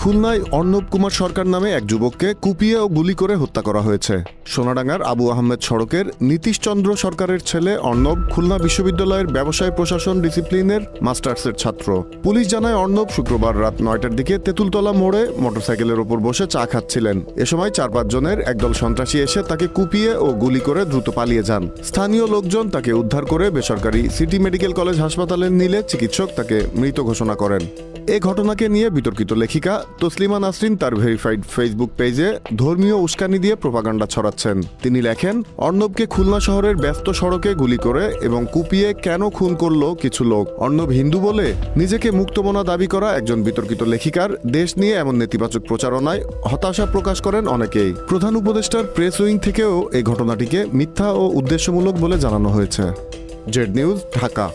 খুলনায় অর্ণব কুমার সরকার নামে এক যুবককে কুপিয়ে ও গুলি করে হত্যা করা হয়েছে। সোনাডাঙ্গার আবু আহমেদ সড়কের নীতিশচন্দ্র সরকারের ছেলে অর্ণব খুলনা বিশ্ববিদ্যালয়ের ব্যবসায় প্রশাসন ডিসিপ্লিনের মাস্টার্সের ছাত্র। পুলিশ জানায় অর্ণব শুক্রবার রাত ৯টার দিকে তেঁতুলতলা মোড়ে মোটরসাইকেলের ওপর বসে চা খাচ্ছিলেন। এ সময় ৪-৫ জনের একদল সন্ত্রাসী এসে তাকে কুপিয়ে ও গুলি করে দ্রুত পালিয়ে যান। স্থানীয় লোকজন তাকে উদ্ধার করে বেসরকারি সিটি মেডিকেল কলেজ হাসপাতালে নিলে চিকিৎসক তাকে মৃত ঘোষণা করেন। এ ঘটনাকে নিয়ে বিতর্কিত লেখিকা তসলিমা নাসরিন তার ভেরিফাইড ফেসবুক পেজে ধর্মীয় উস্কানি দিয়ে প্রোপাগান্ডা ছড়াচ্ছেন। তিনি লেখেন, অর্ণবকে খুলনা শহরের ব্যস্ত সড়কে গুলি করে এবং কুপিয়ে কেন খুন করলো কিছু লোক। অর্ণব হিন্দু বলে নিজেকে মুক্তমনা দাবি করা একজন বিতর্কিত লেখিকার দেশ নিয়ে এমন নেতিবাচক প্রচারণায় হতাশা প্রকাশ করেন অনেকেই। প্রধান উপদেষ্টার প্রেস উইং থেকেও এই ঘটনাটিকে মিথ্যা ও উদ্দেশ্যমূলক বলে জানানো হয়েছে। Z news, Dhaka.